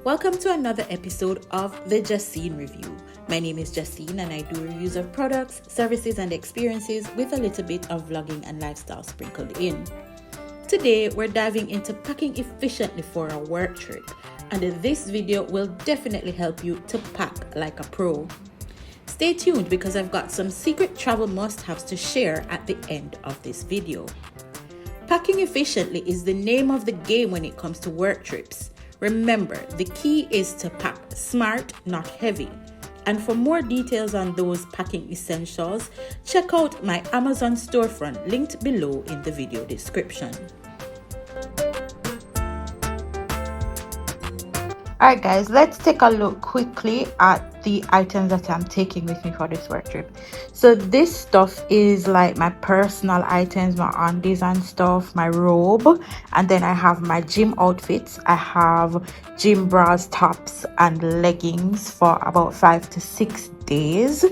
Welcome to another episode of the Justine Review. My name is Justine and I do reviews of products, services and experiences with a little bit of vlogging and lifestyle sprinkled in. Today we're diving into packing efficiently for a work trip, and this video will definitely help you to pack like a pro. Stay tuned because I've got some secret travel must-haves to share at the end of this video. Packing efficiently is the name of the game when it comes to work trips. Remember, the key is to pack smart, not heavy. And for more details on those packing essentials, check out my Amazon storefront linked below in the video description. Alright guys, let's take a look quickly at the items that I'm taking with me for this work trip. So this stuff is like my personal items, my undies and stuff, my robe, and then I have my gym outfits. I have gym bras, tops and leggings for about 5 to 6 days.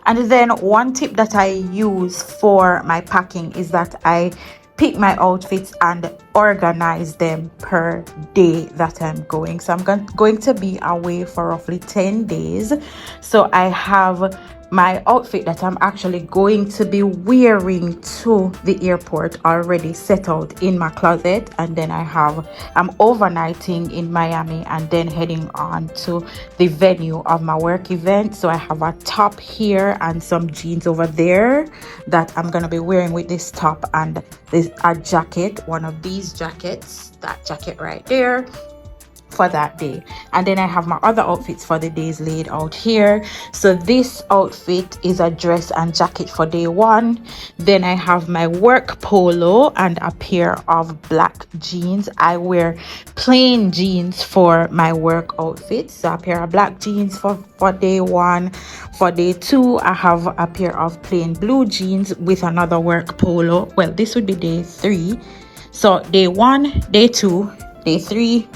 And then one tip that I use for my packing is that I pick my outfits and organize them per day that I'm going. So I'm going to be away for roughly 10 days. So I have my outfit that I'm actually going to be wearing to the airport already set out in my closet, and then I'm overnighting in Miami and then heading on to the venue of my work event. So I have a top here and some jeans over there that I'm gonna be wearing with this top, and there's a jacket, one of these jackets, that jacket right there, for that day. And then I have my other outfits for the days laid out here. So this outfit is a dress and jacket for day one. Then I have my work polo and a pair of black jeans. I wear plain jeans for my work outfit, so a pair of black jeans for day one. For day two, I have a pair of plain blue jeans with another work polo. Well, this would be day three. So day one, day two, day three,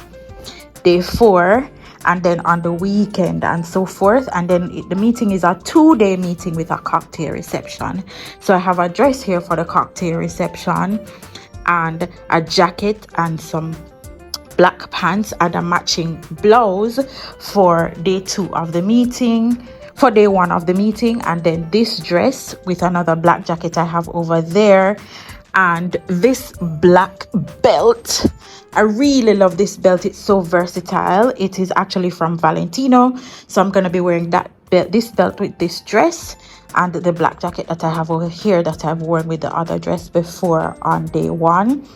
day 4, and then on the weekend and so forth. And then the meeting is a 2-day meeting with a cocktail reception. So I have a dress here for the cocktail reception and a jacket and some black pants and a matching blouse for day 2 of the meeting, for day 1 of the meeting. And then this dress with another black jacket I have over there, and this black belt. I really love this belt. It's so versatile. It is actually from Valentino, so I'm gonna be wearing this belt with this dress and the black jacket that I have over here that I've worn with the other dress before on day 1.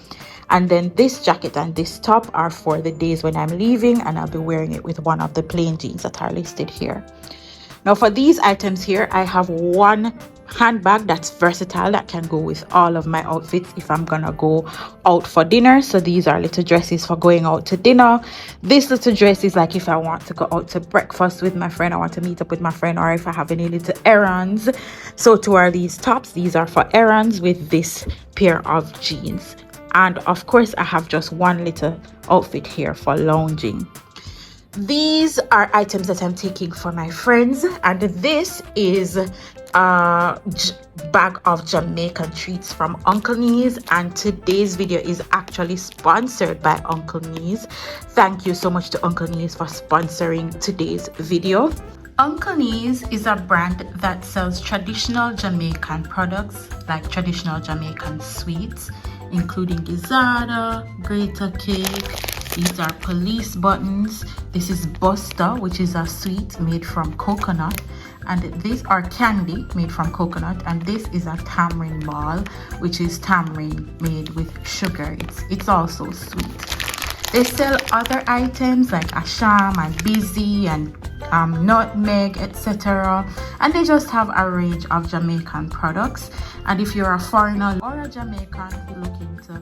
And then this jacket and this top are for the days when I'm leaving, and I'll be wearing it with one of the plain jeans that are listed here. Now for these items here, I have one handbag that's versatile that can go with all of my outfits if I'm gonna go out for dinner. So these are little dresses for going out to dinner. This little dress is like if I want to go out to breakfast with my friend, I want to meet up with my friend, or if I have any little errands. So to wear these tops, these are for errands with this pair of jeans. And of course I have just one little outfit here for lounging. These are items that I'm taking for my friends, and this is a bag of Jamaican treats from Uncle Nee's, and today's video is actually sponsored by Uncle Nee's. Thank you so much to Uncle Nee's for sponsoring today's video. Uncle Nee's is a brand that sells traditional Jamaican products like traditional Jamaican sweets, including gizzardo, grater cake. These are police buttons. This is Buster, which is a sweet made from coconut, and these are candy made from coconut, and this is a tamarind ball, which is tamarind made with sugar. It's also sweet. They sell other items like asham and busy and nutmeg, etc. And they just have a range of Jamaican products. And if you're a foreigner or a Jamaican looking to,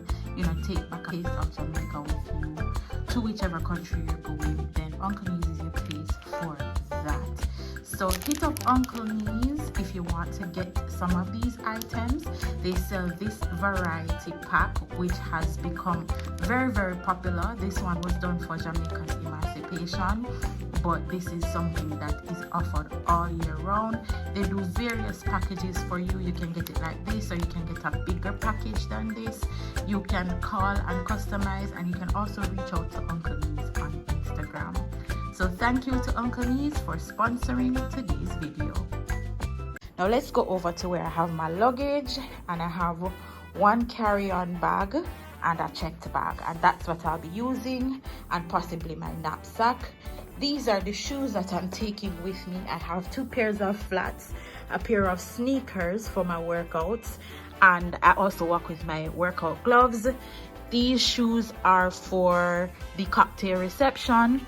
take back a taste of Jamaica with you to whichever country you're going, then Uncle Nee's is your place for that. So hit up Uncle Nee's if you want to get some of these items. They sell this variety pack, which has become very, very popular. This one was done for Jamaica's emancipation. but this is something that is offered all year round. They do various packages for you. You can get it like this, or you can get a bigger package than this. You can call and customize, and you can also reach out to Uncle Lee's on Instagram. So thank you to Uncle Lee's for sponsoring today's video. Now let's go over to where I have my luggage, and I have one carry-on bag and a checked bag, and that's what I'll be using, and possibly my knapsack. These are the shoes that I'm taking with me. I have 2 pairs of flats, a pair of sneakers for my workouts, and I also walk with my workout gloves. These shoes are for the cocktail reception.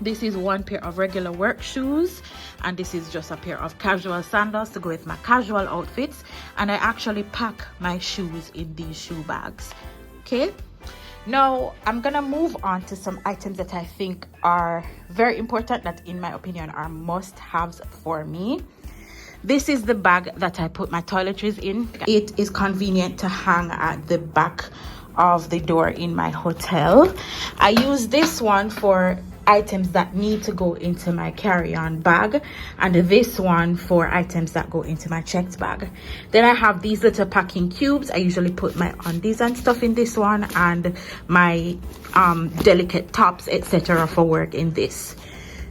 This is one pair of regular work shoes, and this is just a pair of casual sandals to go with my casual outfits, and I actually pack my shoes in these shoe bags. Okay, now I'm gonna move on to some items that I think are very important, that in my opinion are must-haves for me. This is the bag that I put my toiletries in. It is convenient to hang at the back of the door in my hotel. I use this one for items that need to go into my carry-on bag, and this one for items that go into my checked bag. Then I have these little packing cubes. I usually put my undies and stuff in this one, and my delicate tops, etc., for work in this.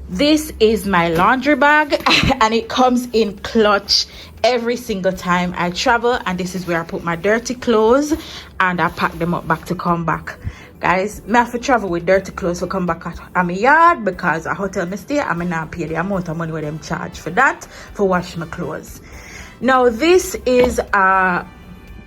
This is my laundry bag, and it comes in clutch every single time I travel, and this is where I put my dirty clothes and I pack them up back to come back. Guys, I have to travel with dirty clothes to come back at my yard, because a hotel I stay, I'm not pay the amount of money where them charge for that, for wash my clothes. Now this is a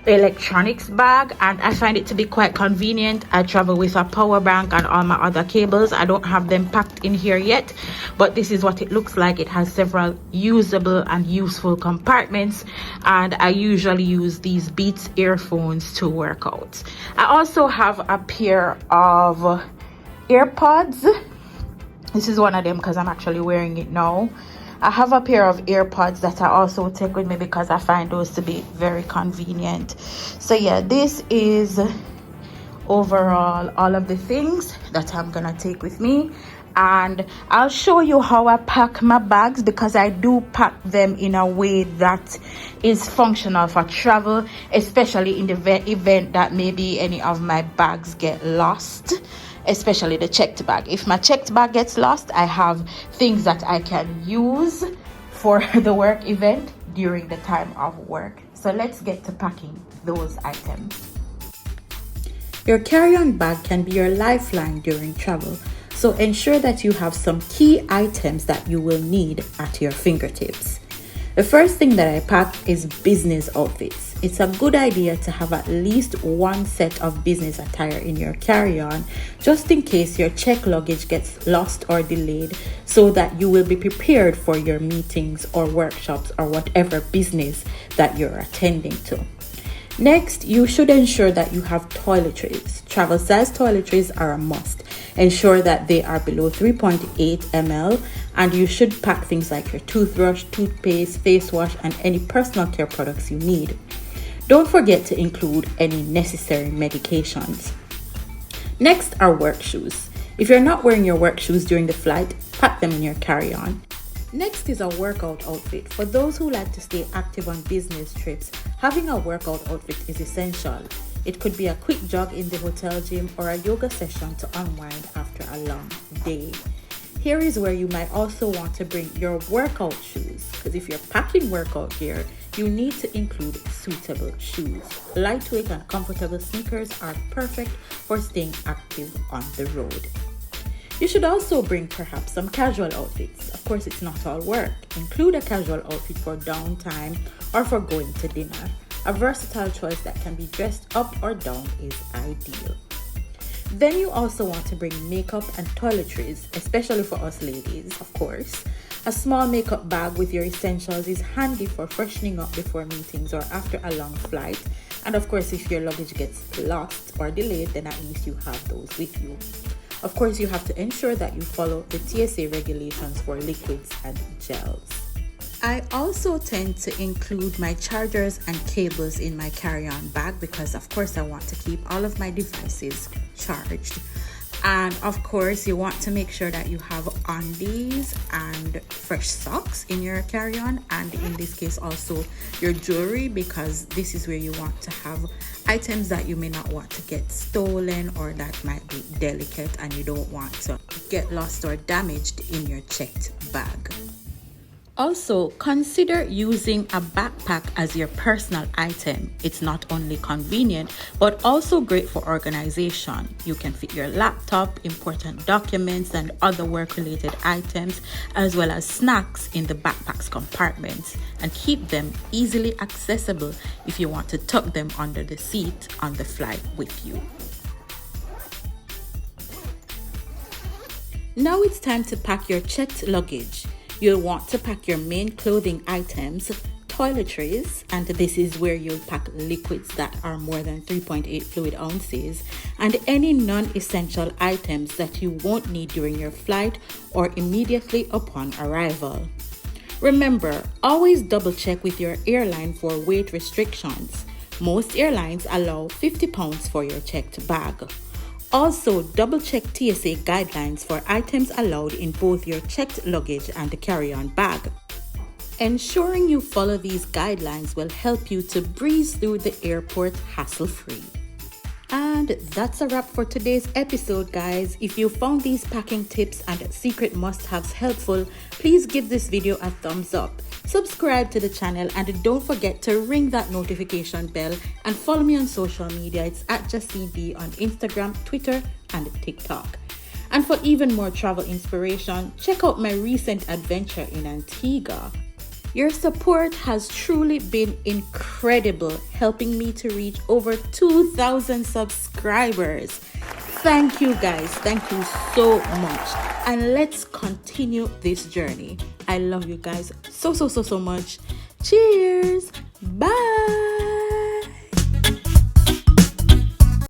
electronics bag, and I find it to be quite convenient. I travel with a power bank and all my other cables. I don't have them packed in here yet, but this is what it looks like. It has several usable and useful compartments, and I usually use these Beats earphones to work out. I also have a pair of AirPods. This is one of them because I'm actually wearing it now. I have a pair of AirPods that I also take with me because I find those to be very convenient. So yeah, this is overall all of the things that I'm gonna take with me, and I'll show you how I pack my bags, because I do pack them in a way that is functional for travel, especially in the event that maybe any of my bags get lost, especially the checked bag. If my checked bag gets lost, I have things that I can use for the work event during the time of work. So let's get to packing those items. Your carry-on bag can be your lifeline during travel, so ensure that you have some key items that you will need at your fingertips. The first thing that I pack is business outfits. It's a good idea to have at least one set of business attire in your carry-on, just in case your checked luggage gets lost or delayed, so that you will be prepared for your meetings or workshops or whatever business that you're attending to. Next, you should ensure that you have toiletries. Travel size toiletries are a must. Ensure that they are below 3.8 ml, and you should pack things like your toothbrush, toothpaste, face wash, and any personal care products you need. Don't forget to include any necessary medications. Next are work shoes. If you're not wearing your work shoes during the flight, pack them in your carry-on. Next is a workout outfit. For those who like to stay active on business trips, having a workout outfit is essential. It could be a quick jog in the hotel gym or a yoga session to unwind after a long day. Here is where you might also want to bring your workout shoes, because if you're packing workout gear, you need to include suitable shoes. Lightweight and comfortable sneakers are perfect for staying active on the road. You should also bring perhaps some casual outfits. Of course, it's not all work. Include a casual outfit for downtime or for going to dinner. A versatile choice that can be dressed up or down is ideal. Then you also want to bring makeup and toiletries, especially for us ladies, of course. A small makeup bag with your essentials is handy for freshening up before meetings or after a long flight. And of course, if your luggage gets lost or delayed, then at least you have those with you. Of course, you have to ensure that you follow the TSA regulations for liquids and gels. I also tend to include my chargers and cables in my carry-on bag because of course I want to keep all of my devices charged. And of course, you want to make sure that you have undies and fresh socks in your carry-on, and in this case also your jewelry, because this is where you want to have items that you may not want to get stolen or that might be delicate and you don't want to get lost or damaged in your checked bag. Also, consider using a backpack as your personal item. It's not only convenient, but also great for organization. You can fit your laptop, important documents, and other work-related items, as well as snacks in the backpack's compartments, and keep them easily accessible if you want to tuck them under the seat on the flight with you. Now it's time to pack your checked luggage. You'll want to pack your main clothing items, toiletries, and this is where you'll pack liquids that are more than 3.8 fluid ounces, and any non-essential items that you won't need during your flight or immediately upon arrival. Remember, always double check with your airline for weight restrictions. Most airlines allow 50 pounds for your checked bag. Also, double-check TSA guidelines for items allowed in both your checked luggage and the carry-on bag. Ensuring you follow these guidelines will help you to breeze through the airport hassle-free. And that's a wrap for today's episode, guys. If you found these packing tips and secret must-haves helpful, please give this video a thumbs up. Subscribe to the channel and don't forget to ring that notification bell and follow me on social media. It's at JacineB on Instagram, Twitter, and TikTok. And for even more travel inspiration, check out my recent adventure in Antigua. Your support has truly been incredible, helping me to reach over 2,000 subscribers. Thank you guys. Thank you so much. And let's continue this journey. I love you guys so much. Cheers. Bye.